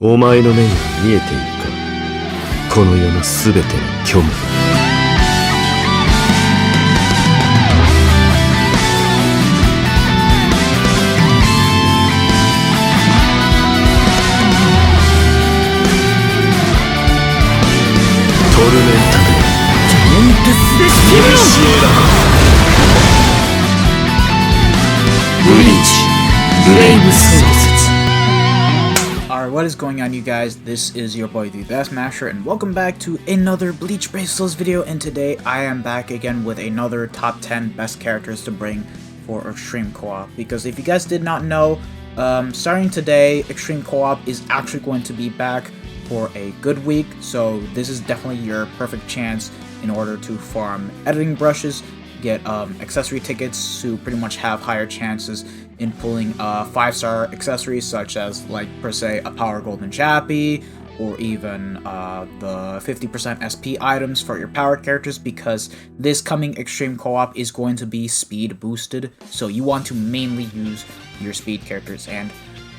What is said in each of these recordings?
お前の目には見えているか、この世のすべての虚無。トルメンタルメンテスでシイニシエラブリーチブレイブ創設。Alright, what is going on, you guys? This is your boy the Best Masher, and welcome back to another Bleach Bracelets video. And today I am back again with another top 10 best characters to bring for Extreme Co-op. Because if you guys did not know, starting today, Extreme Co-op is actually going to be back for a good week. So this is definitely your perfect chance in order to farm editing brushes, get accessory tickets to pretty much have higher chances in pulling 5-star accessories such as, like, per se, a Power Golden Chappy, or even the 50% SP items for your power characters, because this coming Extreme Co-op is going to be speed boosted, so you want to mainly use your speed characters. And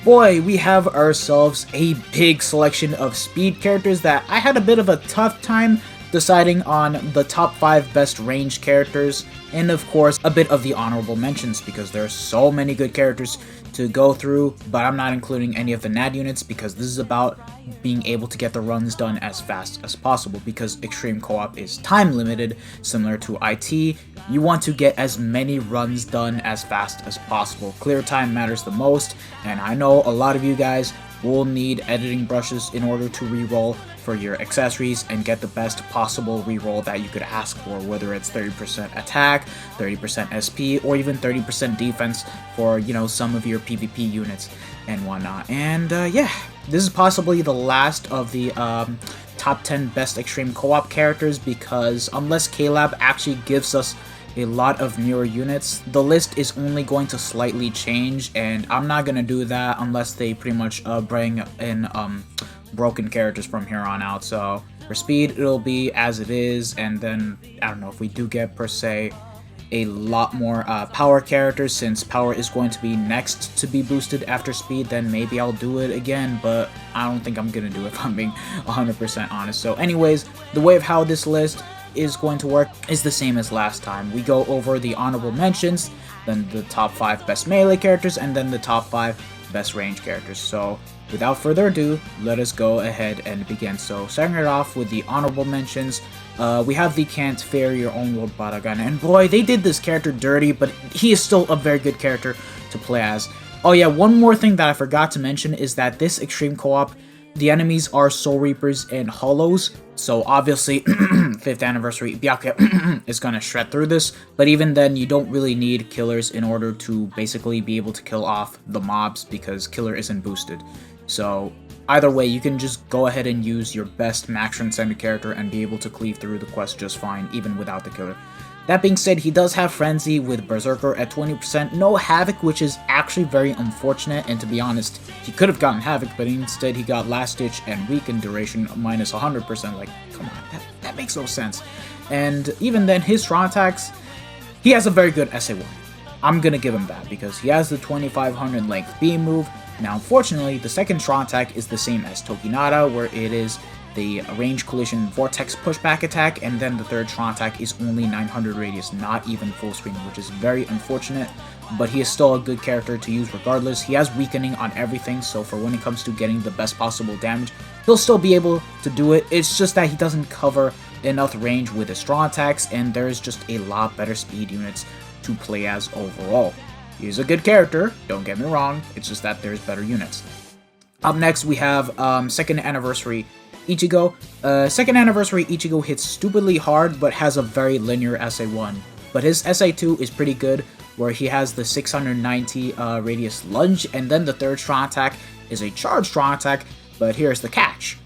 boy, we have ourselves a big selection of speed characters that I had a bit of a tough time deciding on the top 5 best ranged characters, and of course a bit of the honorable mentions because there are so many good characters to go through, but I'm not including any of the NAD units because this is about being able to get the runs done as fast as possible, because Extreme Co-op is time limited, similar to IT. You want to get as many runs done as fast as possible. Clear time matters the most, and I know a lot of you guys will need editing brushes in order to reroll for your accessories and get the best possible reroll that you could ask for, whether it's 30% attack, 30% SP, or even 30% defense for, you know, some of your PvP units and whatnot. And yeah, this is possibly the last of the top 10 best Extreme Co-op characters, because unless K-Lab actually gives us a lot of newer units, the list is only going to slightly change, and I'm not gonna do that unless they pretty much bring in broken characters from here on out. So for speed, it'll be as it is, and then I don't know if we do get per se a lot more power characters, since power is going to be next to be boosted after speed, then maybe I'll do it again, but I don't think I'm gonna do it if I'm being 100% honest. So anyways, the way of how this list is going to work is the same as last time. We go over the honorable mentions, then the top 5 best melee characters, and then the top 5 best range characters. So without further ado, let us go ahead and begin. So starting it off with the honorable mentions, we have the Can't Fear Your Own World Baragan, and boy, they did this character dirty, but he is still a very good character to play as. Oh yeah, one more thing that I forgot to mention is that this Extreme Co-op, the enemies are Soul Reapers and Hollows, so obviously 5th anniversary Byakuya is gonna shred through this, but even then you don't really need killers in order to basically be able to kill off the mobs, because killer isn't boosted. So either way, you can just go ahead and use your best max transcended character and be able to cleave through the quest just fine, even without the killer. That being said, he does have Frenzy with Berserker at 20%, no Havoc, which is actually very unfortunate, and to be honest, he could have gotten Havoc, but instead he got Last Ditch and Weakened Duration minus 100%, like, come on, that makes no sense. And even then, his strong attacks, he has a very good SA1. I'm gonna give him that, because he has the 2500 length beam move. Now, unfortunately, the second strong attack is the same as Tokinata, where it is the range collision vortex pushback attack, and then the third strong attack is only 900 radius, not even full screen, which is very unfortunate, but he is still a good character to use regardless. He has weakening on everything, so for when it comes to getting the best possible damage, he'll still be able to do it. It's just that he doesn't cover enough range with his strong attacks, and there's just a lot better speed units to play as overall. He's a good character, don't get me wrong, it's just that there's better units. Up next, we have 2nd anniversary Ichigo. 2nd anniversary Ichigo hits stupidly hard, but has a very linear SA1. But his SA2 is pretty good, where he has the 690 radius lunge, and then the third strong attack is a charged strong attack, but here's the catch.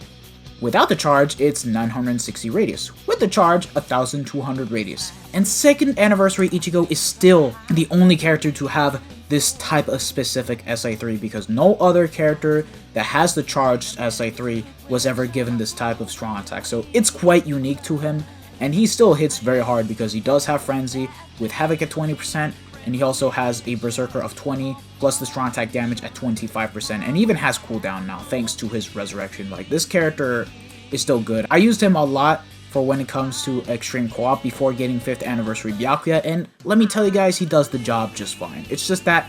Without the charge, it's 960 radius. With the charge, 1200 radius. And 2nd anniversary Ichigo is still the only character to have this type of specific SA3, because no other character that has the charged SA3 was ever given this type of strong attack. So it's quite unique to him, and he still hits very hard because he does have Frenzy with Havoc at 20%, and he also has a Berserker of 20 plus the strong attack damage at 25%, and even has cooldown now thanks to his resurrection. Like, this character is still good. I used him a lot for when it comes to extreme co-op before getting 5th anniversary Byakuya, and let me tell you guys, he does the job just fine. It's just that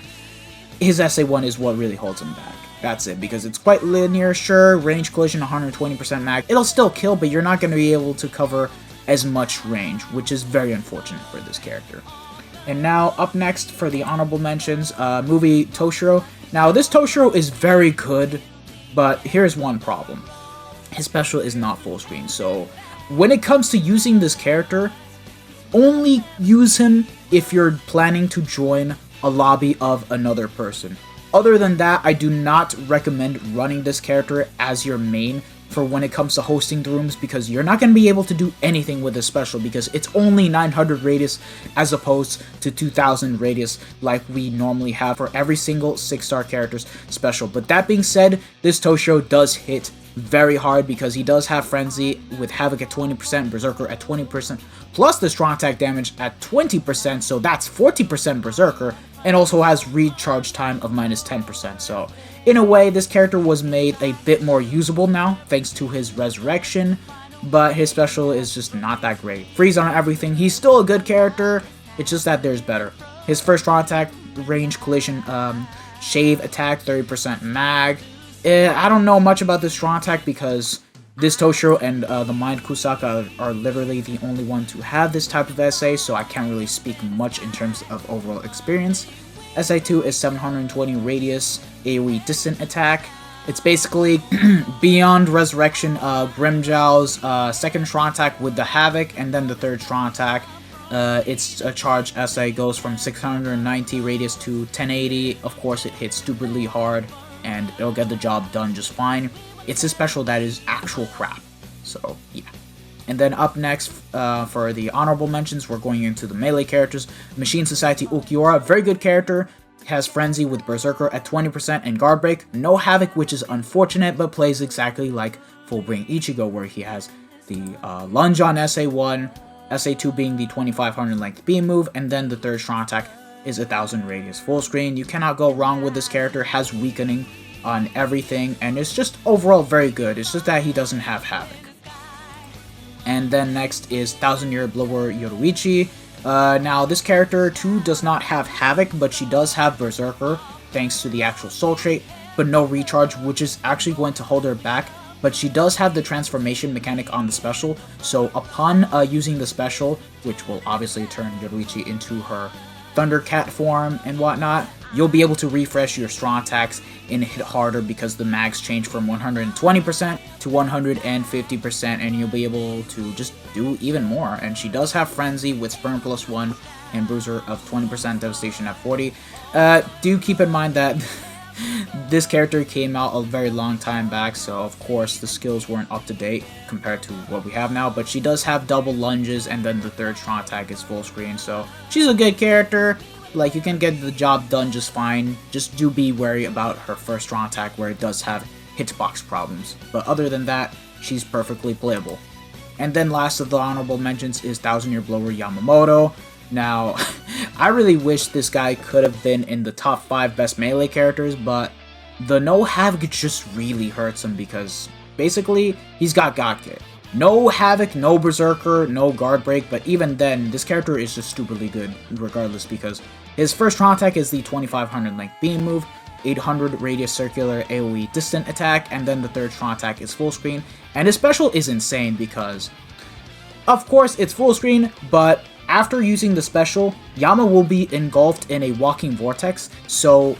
his SA1 is what really holds him back. That's it, because it's quite linear. Sure, range collision 120% mag, it'll still kill, but you're not going to be able to cover as much range, which is very unfortunate for this character. And now, up next for the honorable mentions, movie Toshiro. Now, this Toshiro is very good, but here's one problem. His special is not full screen, so when it comes to using this character, only use him if you're planning to join a lobby of another person. Other than that, I do not recommend running this character as your main for when it comes to hosting the rooms, because you're not going to be able to do anything with this special because it's only 900 radius as opposed to 2000 radius like we normally have for every single 6-star character's special. But that being said, this Toshiro does hit very hard because he does have Frenzy with Havoc at 20%, Berserker at 20%, plus the strong attack damage at 20%, so that's 40% Berserker, and also has recharge time of minus 10%. So in a way, this character was made a bit more usable now thanks to his resurrection, but his special is just not that great. Freeze on everything, he's still a good character, it's just that there's better. His first strong attack, range collision, shave attack, 30% mag. I don't know much about this strong attack because this Toshiro and the Mind Kusaka are literally the only one to have this type of SA, so I can't really speak much in terms of overall experience. SA2 is 720 radius, AoE distant attack. It's basically beyond resurrection, Grimjow's second strong attack with the Havoc, and then the third strong attack. Its a charge SA goes from 690 radius to 1080. Of course, it hits stupidly hard, and it'll get the job done just fine. It's a special that is actual crap, so yeah. And then up next, for the honorable mentions, we're going into the melee characters. Machine Society Ukiura, very good character, has Frenzy with Berserker at 20% and Guard Break. No Havoc, which is unfortunate, but plays exactly like Fullbring Ichigo, where he has the lunge on SA1, SA2 being the 2500 length beam move, and then the third strong attack is 1000 radius full screen. You cannot go wrong with this character, has weakening on everything, and it's just overall very good. It's just that he doesn't have Havoc. And then next is 1000-Year Blower Yoruichi. Now this character too does not have Havoc, but she does have Berserker thanks to the actual soul trait, but no recharge, which is actually going to hold her back. But she does have the transformation mechanic on the special, so upon using the special, which will obviously turn Yoruichi into her Thundercat form and whatnot, you'll be able to refresh your strong attacks and hit harder because the mags change from 120% to 150%, and you'll be able to just do even more. And she does have Frenzy with Spurn plus 1 and Bruiser of 20%, Devastation at 40. Do keep in mind that this character came out a very long time back, so of course the skills weren't up to date compared to what we have now, but she does have double lunges, and then the third strong attack is full screen, so she's a good character. Like, you can get the job done just fine. Just do be wary about her first strong attack where it does have hitbox problems, but other than that, she's perfectly playable. And then last of the honorable mentions is 1000-Year Blower Yamamoto. Now, I really wish this guy could have been in the top 5 best melee characters, but the no Havoc just really hurts him because basically he's got God Kit. No Havoc, no Berserker, no Guard Break, but even then, this character is just stupidly good regardless because his first strong attack is the 2500 length beam move, 800 radius circular AoE distant attack, and then the third strong attack is full screen. And his special is insane because, of course, it's full screen, but after using the special, Yama will be engulfed in a walking vortex, so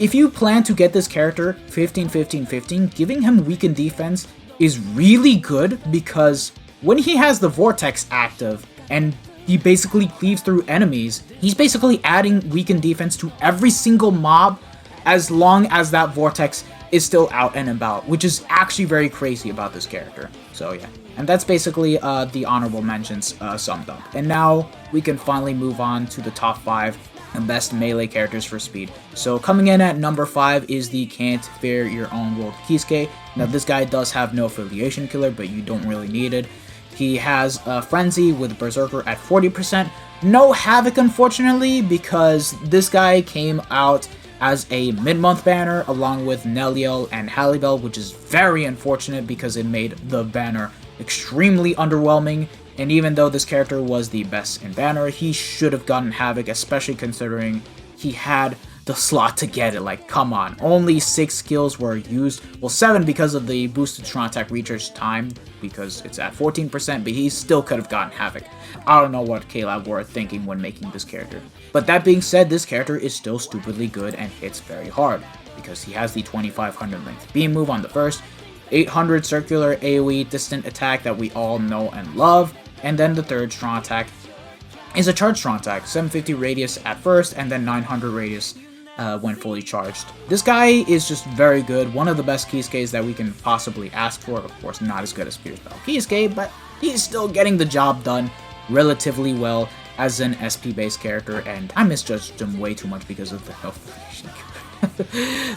if you plan to get this character 15-15-15, giving him weakened defense is really good because when he has the vortex active and he basically cleaves through enemies, he's basically adding weakened defense to every single mob as long as that vortex is still out and about, which is actually very crazy about this character. So yeah. And that's basically the honorable mentions summed up. And now we can finally move on to the top 5 best melee characters for speed. So coming in at number 5 is the Can't Fear Your Own World Kisuke. Now this guy does have no affiliation killer, but you don't really need it. He has Frenzy with Berserker at 40%. No Havoc, unfortunately, because this guy came out as a mid-month banner along with Neliel and Hallibel, which is very unfortunate because it made the banner extremely underwhelming. And even though this character was the best in banner, he should have gotten Havoc, especially considering he had the slot to get it. Like, come on. Only 6 skills were used. Well, 7 because of the boosted strong attack recharge time, because it's at 14%, but he still could have gotten Havoc. I don't know what K-Lab were thinking when making this character. But that being said, this character is still stupidly good and hits very hard, because he has the 2500 length beam move on the first, 800 circular AoE distant attack that we all know and love, and then the third strong attack is a charged strong attack, 750 radius at first, and then 900 radius when fully charged. This guy is just very good, one of the best Kisuke's that we can possibly ask for. Of course, not as good as Spear Spell Kisuke, but he's still getting the job done relatively well as an SP-based character, and I misjudged him way too much because of the health.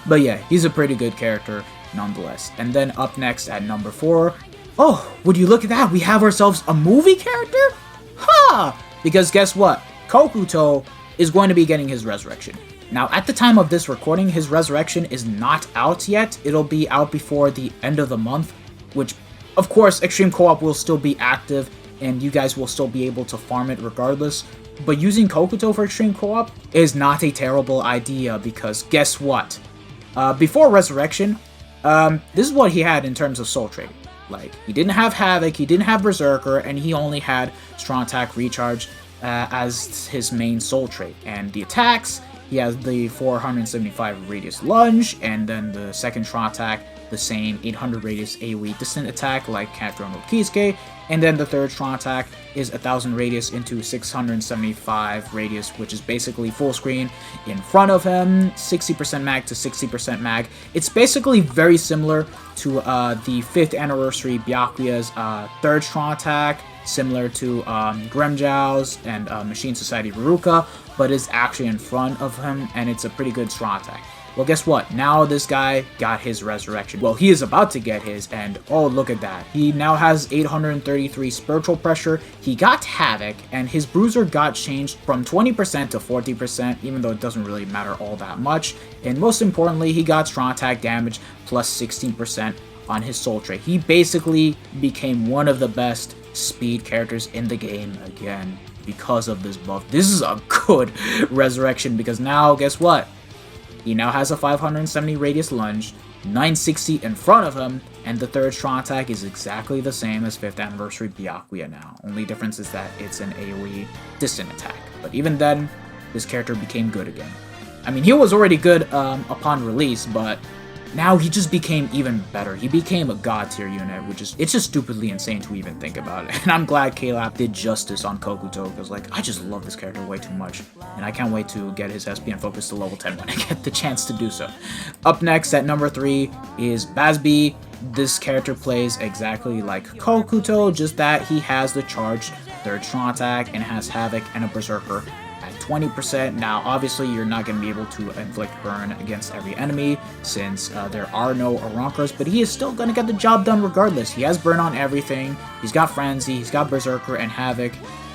But yeah, he's a pretty good character nonetheless. And then up next at number 4, oh, would you look at that, we have ourselves a movie character? Ha! Because guess what? Kokuto is going to be getting his resurrection. Now, at the time of this recording, his resurrection is not out yet. It'll be out before the end of the month, which, of course, Extreme Co-op will still be active, and you guys will still be able to farm it regardless. But using Kokuto for Extreme Co-op is not a terrible idea, because guess what? Before resurrection, this is what he had in terms of soul trade. Like, he didn't have Havoc, he didn't have Berserker, and he only had Strong Attack Recharge as his main soul trait. And the attacks, he has the 475 radius lunge, and then the second strong attack, the same 800 radius AoE distant attack like Catron no Kisuke, and then the third strong attack is 1000 radius into 675 radius, which is basically full screen in front of him, 60% mag to 60% mag. It's basically very similar to the 5th anniversary Byakuya's third strong attack, similar to Gremjows and Machine Society Veruca, but is actually in front of him, and it's a pretty good strong attack. Well, guess what? Now this guy got his resurrection. Well, he is about to get his, and oh, look at that. He now has 833 spiritual pressure. He got Havoc, and his bruiser got changed from 20% to 40%, even though it doesn't really matter all that much. And most importantly, he got strong attack damage plus 16% on his soul trait. He basically became one of the best speed characters in the game again because of this buff. This is a good resurrection, because now, guess what? He now has a 570 radius lunge, 960 in front of him, and the third strong attack is exactly the same as 5th anniversary Byakuya now. Only difference is that it's an AoE distant attack. But even then, this character became good again. I mean, he was already good upon release, but now he just became even better. He became a god tier unit, which is, it's just stupidly insane to even think about it. And I'm glad K-Lab did justice on Kokuto, because like, I just love this character way too much. And I can't wait to get his SP and focus to level 10 when I get the chance to do so. Up next at number 3 is Bazby. This character plays exactly like Kokuto, just that he has the charged third strong attack and has Havoc and a Berserker 20%. Now, obviously, you're not going to be able to inflict burn against every enemy since there are no Arankers, but he is still going to get the job done regardless. He has burn on everything. He's got Frenzy, he's got Berserker and Havoc,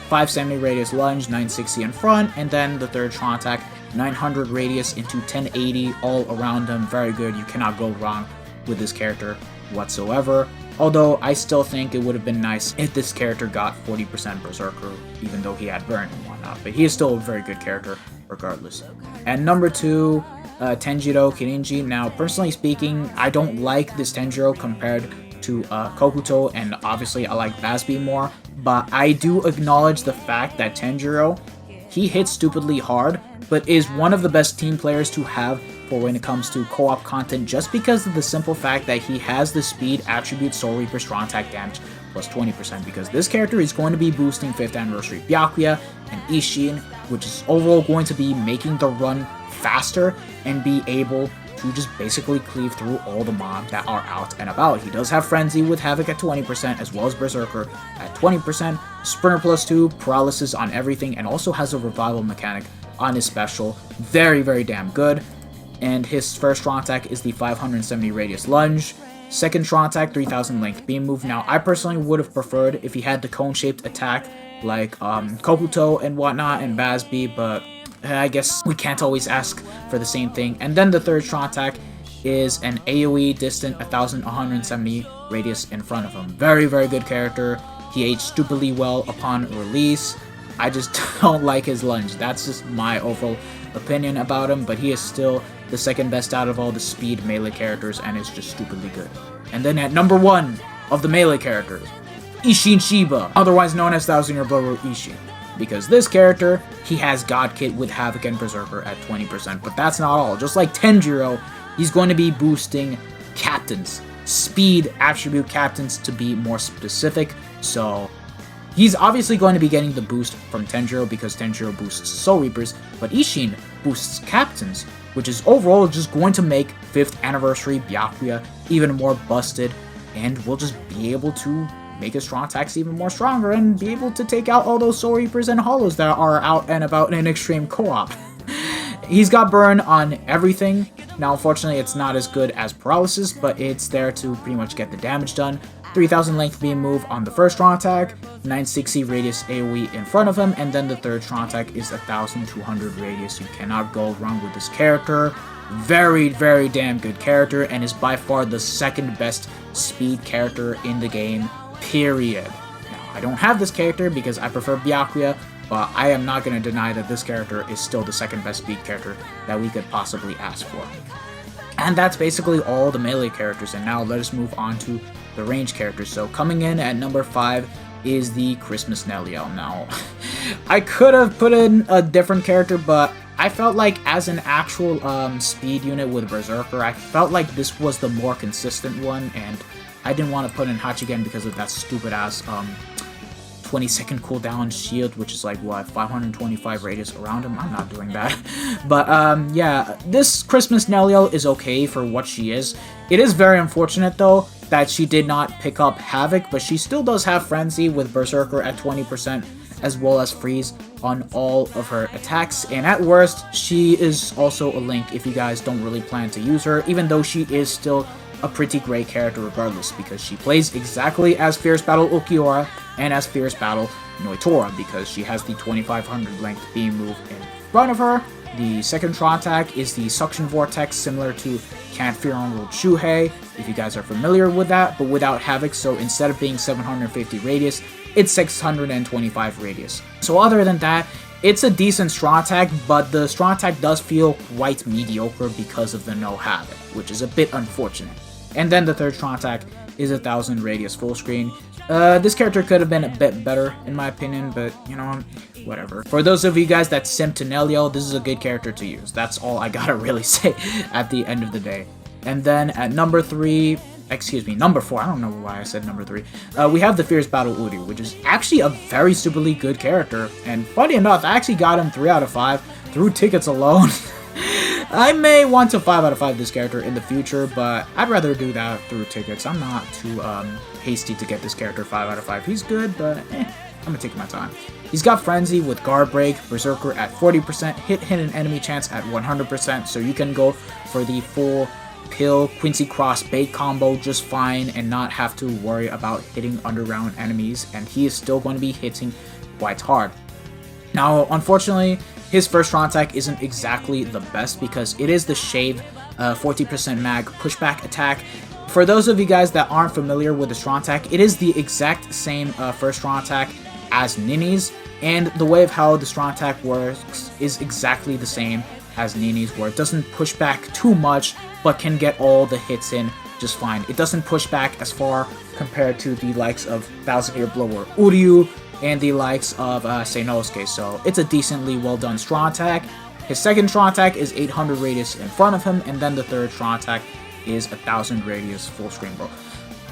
570 radius lunge, 960 in front, and then the third strong attack, 900 radius into 1080 all around him. Very good. You cannot go wrong with this character whatsoever. Although, I still think it would have been nice if this character got 40% Berserker, even though he had burn and whatnot. But he is still a very good character, regardless. And number 2, Tenjiro Kirinji. Now, personally speaking, I don't like this Tenjiro compared to Kokuto, and obviously I like Bazby more. But I do acknowledge the fact that Tenjiro, he hits stupidly hard, but is one of the best team players to have for when it comes to co-op content, just because of the simple fact that he has the speed attribute Soul Reaper strong attack damage plus 20%, because this character is going to be boosting 5th anniversary Byakuya and Ishin, which is overall going to be making the run faster and be able to just basically cleave through all the mobs that are out and about. He does have Frenzy with Havoc at 20%, as well as Berserker at 20%, Sprinter plus 2, Paralysis on everything, and also has a revival mechanic on his special. Very, very damn good. And his first strong attack is the 570 radius lunge. Second strong attack, 3000 length beam move. Now, I personally would have preferred if he had the cone-shaped attack like Kokuto and whatnot and Bazby, but I guess we can't always ask for the same thing. And then the third strong attack is an AoE distant 1170 radius in front of him. Very, very good character. He aged stupidly well upon release. I just don't like his lunge. That's just my overall opinion about him, but he is still the second best out of all the speed melee characters and is just stupidly good. And then at number 1 of the melee characters, Isshin Shiba, otherwise known as Thousand Year Blower Isshin. Because this character, he has God Kit with Havoc and Berserker at 20%, but that's not all. Just like Tenjiro, he's going to be boosting captains, speed attribute captains to be more specific, so he's obviously going to be getting the boost from Tenjiro because Tenjiro boosts Soul Reapers, but Isshin boosts captains, which is overall just going to make 5th anniversary Byakuya even more busted, and we'll just be able to make his strong attacks even more stronger and be able to take out all those Soul Reapers and Hollows that are out and about in Extreme Co-op. He's got burn on everything. Now, unfortunately, it's not as good as Paralysis, but it's there to pretty much get the damage done. 3000 length beam move on the first strong attack, 960 radius AoE in front of him, and then the third strong attack is 1200 radius. You cannot go wrong with this character. Very, very damn good character, and is by far the second best speed character in the game, period. Now, I don't have this character because I prefer Byakuya, but I am not going to deny that this character is still the second best speed character that we could possibly ask for. And that's basically all the melee characters, and now let us move on to the range characters. So coming in at number 5 is the Christmas Nelliel. Now, I could have put in a different character, but I felt like as an actual speed unit with Berserker, I felt like this was the more consistent one, and I didn't want to put in Hachigen because of that stupid ass 20-second cooldown shield, which is like, what, 525 radius around him? I'm not doing that. But, yeah, this Christmas Nelliel is okay for what she is. It is very unfortunate, though, that she did not pick up Havoc, but she still does have Frenzy with Berserker at 20%, as well as Freeze on all of her attacks. And at worst, she is also a Link if you guys don't really plan to use her, even though she is still a pretty great character regardless, because she plays exactly as Fierce Battle Ulquiorra and as Fierce Battle Noitora, because she has the 2500 length beam move in front of her. The second strong attack is the Suction Vortex, similar to Can't Fear Unrolled Shuhei, if you guys are familiar with that, but without Havoc, so instead of being 750 radius, it's 625 radius. So other than that, it's a decent strong attack, but the strong attack does feel quite mediocre because of the no Havoc, which is a bit unfortunate. And then the third strong attack is 1000 radius full screen. This character could have been a bit better in my opinion, but you know, whatever. For those of you guys that simp to Nelliel, this is a good character to use. That's all I gotta really say at the end of the day. And then at number 4, I don't know why I said number 3. We have the Fierce Battle Uryu, which is actually a very stupidly good character. And funny enough, I actually got him 3 out of 5 through tickets alone. I may want to 5 out of 5 this character in the future, but I'd rather do that through tickets. I'm not too hasty to get this character 5 out of 5. He's good, but I'm gonna take my time. He's got Frenzy with Guard Break, Berserker at 40%, hit an enemy chance at 100%, so you can go for the full Pill Quincy Cross bait combo just fine and not have to worry about hitting underground enemies, and he is still going to be hitting quite hard. Now, unfortunately, his first strong attack isn't exactly the best because it is the Shave 40% mag pushback attack. For those of you guys that aren't familiar with the strong attack, it is the exact same first strong attack as Nini's, and the way of how the strong attack works is exactly the same as Nini's, where it doesn't push back too much, but can get all the hits in just fine. It doesn't push back as far compared to the likes of Thousand Year Blower Uryu and the likes of Seinosuke, so it's a decently well done strong attack. His second strong attack is 800 radius in front of him, and then the third strong attack is 1000 radius full screen blow.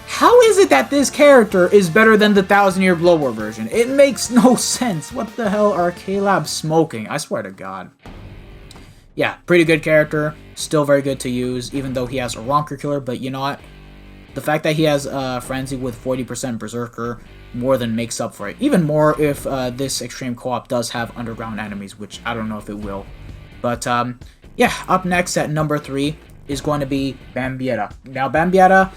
How is it that this character is better than the 1000 Year Blower version? It makes no sense. What the hell are K-Lab smoking? I swear to God. Yeah, pretty good character, still very good to use, even though he has a Ronker Killer, but you know what? The fact that he has Frenzy with 40% Berserker more than makes up for it. Even more if this Extreme Co-op does have underground enemies, which I don't know if it will. But yeah, up next at number 3 is going to be Bambietta. Now Bambietta,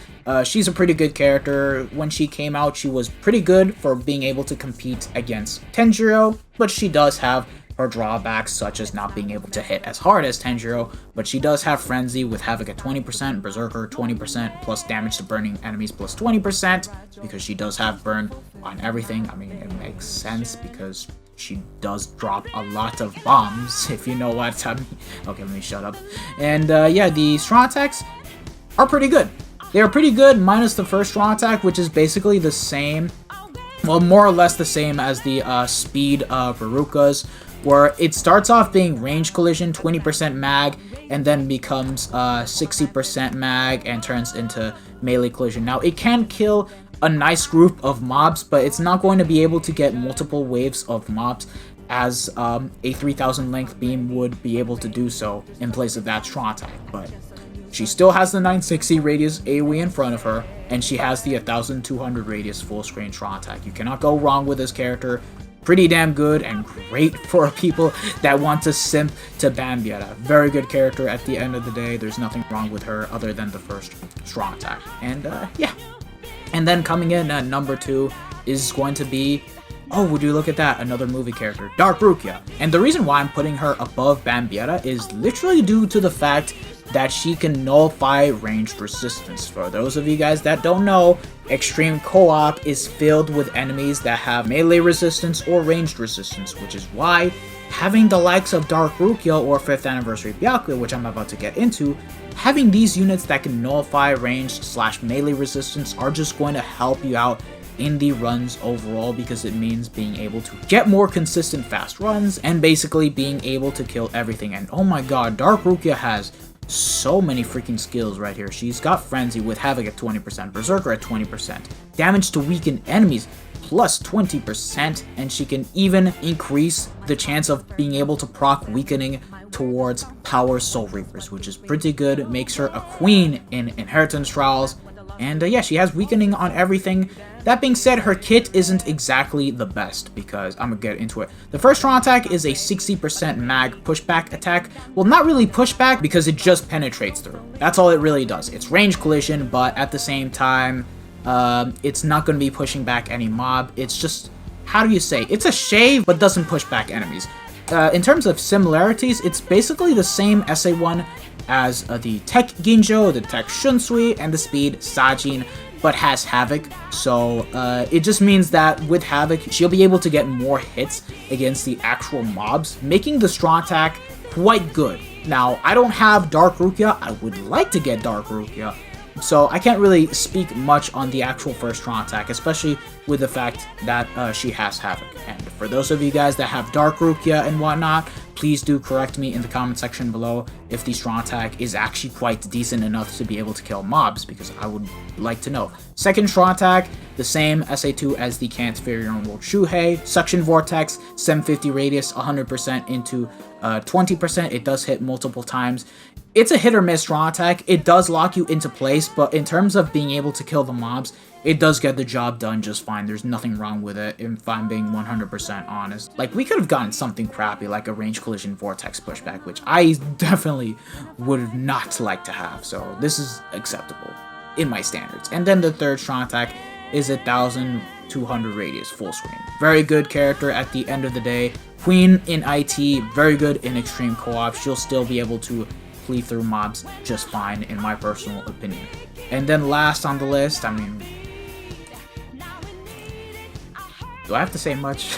she's a pretty good character. When she came out, she was pretty good for being able to compete against Tenjiro, but she does have her drawbacks, such as not being able to hit as hard as Tanjiro, but she does have Frenzy with Havoc at 20%, Berserker 20%, plus damage to burning enemies plus 20%, because she does have burn on everything. I mean, it makes sense because she does drop a lot of bombs, if you know what I mean. Okay, let me shut up. And yeah, the strong attacks are pretty good. They are pretty good, minus the first strong attack, which is basically the same, well, more or less the same as the speed of Ruruka's, where it starts off being range collision, 20% mag, and then becomes 60% mag and turns into melee collision. Now, it can kill a nice group of mobs, but it's not going to be able to get multiple waves of mobs as a 3000 length beam would be able to do so in place of that strong attack. But she still has the 960 radius AoE in front of her, and she has the 1200 radius full screen strong attack. You cannot go wrong with this character. Pretty damn good and great for people that want to simp to Bambietta. Very good character at the end of the day. There's nothing wrong with her other than the first strong attack. And yeah. And then coming in at number 2 is going to be, oh, would you look at that, another movie character, Dark Rukia. And the reason why I'm putting her above Bambietta is literally due to the fact that she can nullify ranged resistance. For those of you guys that don't know, Extreme Co-op is filled with enemies that have melee resistance or ranged resistance, which is why having the likes of Dark Rukia or 5th Anniversary Byakuya, which I'm about to get into, having these units that can nullify ranged / melee resistance are just going to help you out in the runs overall, because it means being able to get more consistent fast runs and basically being able to kill everything. And oh my god, Dark Rukia has so many freaking skills right here. She's got Frenzy with Havoc at 20%, Berserker at 20%, damage to weaken enemies plus 20%, and she can even increase the chance of being able to proc weakening towards Power Soul Reapers, which is pretty good. Makes her a queen in Inheritance Trials. And yeah, she has weakening on everything. That being said, her kit isn't exactly the best, because I'm gonna get into it. The first strong attack is a 60% mag pushback attack. Well, not really pushback, because it just penetrates through. That's all it really does. It's range collision, but at the same time, it's not gonna be pushing back any mob. It's just, how do you say? It's a shave, but doesn't push back enemies. In terms of similarities, it's basically the same SA1 as the Tech Ginjo, the Tech Shunsui, and the Speed Sajin, but has Havoc. So it just means that with Havoc, she'll be able to get more hits against the actual mobs, making the strong attack quite good. Now, I don't have Dark Rukia. I would like to get Dark Rukia, so I can't really speak much on the actual first strong attack, especially with the fact that she has Havoc. And for those of you guys that have Dark Rukia and whatnot, please do correct me in the comment section below if the strong attack is actually quite decent enough to be able to kill mobs, because I would like to know. Second strong attack, the same SA2 as the Cantiferian World Shuhei, Suction Vortex, 750 radius, 100% into 20%. It does hit multiple times. It's a hit or miss strong attack. It does lock you into place, but in terms of being able to kill the mobs, it does get the job done just fine. There's nothing wrong with it, if I'm being 100% honest. Like, we could have gotten something crappy, like a range collision vortex pushback, which I definitely would not like to have, so this is acceptable in my standards. And then the third strong attack is 1200 radius full screen. Very good character at the end of the day. Queen in IT, very good in extreme co-op. She'll still be able to plea through mobs just fine, in my personal opinion. And then last on the list, I mean, do I have to say much?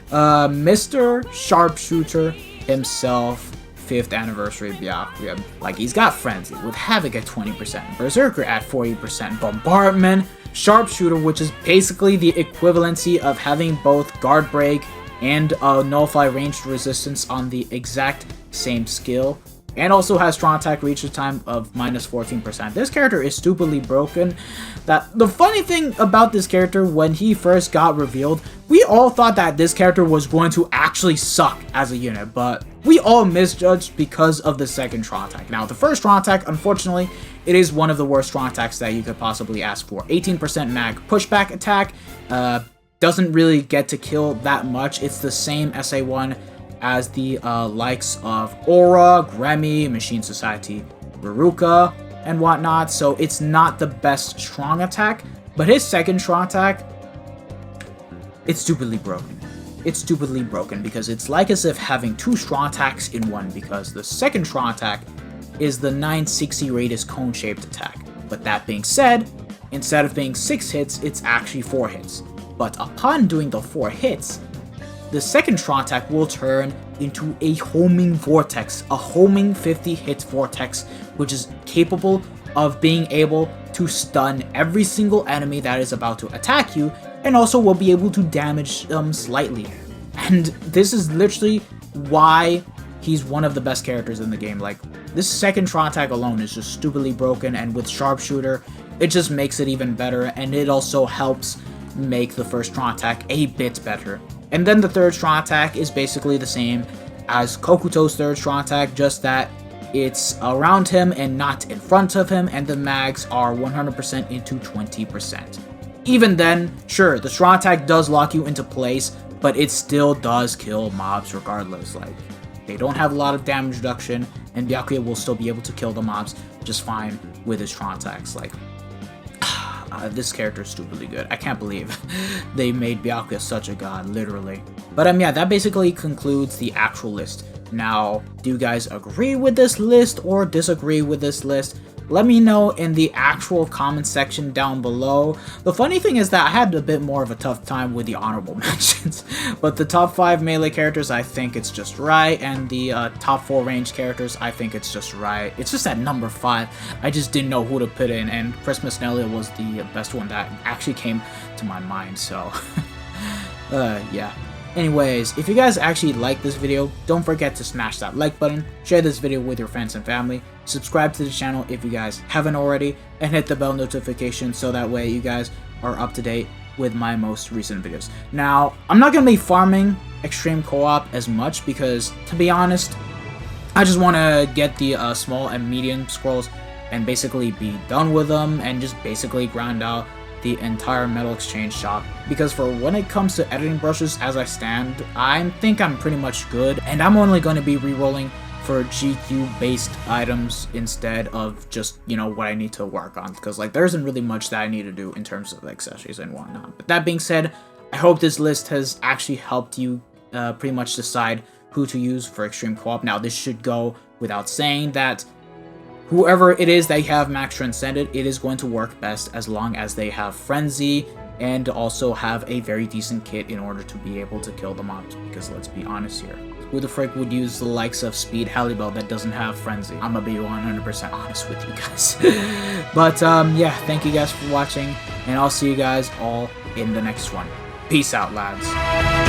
Mr. Sharpshooter himself, 5th Anniversary Byakuya. Like, he's got Frenzy with Havoc at 20%, Berserker at 40%, Bombardment, Sharpshooter, which is basically the equivalency of having both Guard Break and Nullify Ranged Resistance on the exact same skill, and also has strong attack reach time of -14%. This character is stupidly broken. The funny thing about this character, when he first got revealed, we all thought that this character was going to actually suck as a unit, but we all misjudged because of the second strong attack. Now, the first strong attack, unfortunately, it is one of the worst strong attacks that you could possibly ask for. 18% mag pushback attack, doesn't really get to kill that much. It's the same SA1 as the likes of Aura, Gremmy, Machine Society, Ruruka, and whatnot, so it's not the best strong attack, but his second strong attack, it's stupidly broken. it's stupidly broken because it's like as if having 2 strong attacks in one, because the second strong attack is the 960 radius cone-shaped attack. But that being said, instead of being 6 hits, it's actually 4 hits. But upon doing the 4 hits, the second strong attack will turn into a homing vortex, a homing 50 hit vortex, which is capable of being able to stun every single enemy that is about to attack you, and also will be able to damage them slightly. And this is literally why he's one of the best characters in the game. Like, this second strong attack alone is just stupidly broken, and with Sharpshooter, it just makes it even better, and it also helps make the first strong attack a bit better. And then the third strong attack is basically the same as Kokuto's third strong attack, just that it's around him and not in front of him, and the mags are 100% into 20%. Even then, sure, the strong attack does lock you into place, but it still does kill mobs regardless. Like, they don't have a lot of damage reduction, and Byakuya will still be able to kill the mobs just fine with his strong attacks. Like, this character is stupidly good. I can't believe they made Byakuya such a god, literally. But yeah, that basically concludes the actual list. Now, do you guys agree with this list or disagree with this list? Let me know in the actual comment section down below. The funny thing is that I had a bit more of a tough time with the honorable mentions, but the top 5 melee characters, I think it's just right, and the top 4 range characters, I think it's just right. It's just at number 5, I just didn't know who to put in, and Christmas Nelly was the best one that actually came to my mind, so yeah. Anyways, if you guys actually like this video, don't forget to smash that like button, share this video with your friends and family, subscribe to the channel if you guys haven't already, and hit the bell notification so that way you guys are up to date with my most recent videos. Now, I'm not going to be farming Extreme Co-op as much because, to be honest, I just want to get the small and medium scrolls and basically be done with them and just basically grind out the entire Metal Exchange shop, because for when it comes to editing brushes as I stand, I think I'm pretty much good, and I'm only going to be re-rolling for GQ based items instead of just, you know, what I need to work on, because like there isn't really much that I need to do in terms of accessories and whatnot. But that being said, I hope this list has actually helped you pretty much decide who to use for Extreme Co-op. Now, this should go without saying that whoever it is that you have max transcended, it is going to work best as long as they have Frenzy and also have a very decent kit in order to be able to kill the mobs, because let's be honest here, who the frick would use the likes of Speed Halibel that doesn't have Frenzy? I'm gonna be 100% honest with you guys. But yeah, thank you guys for watching, and I'll see you guys all in the next one. Peace out, lads.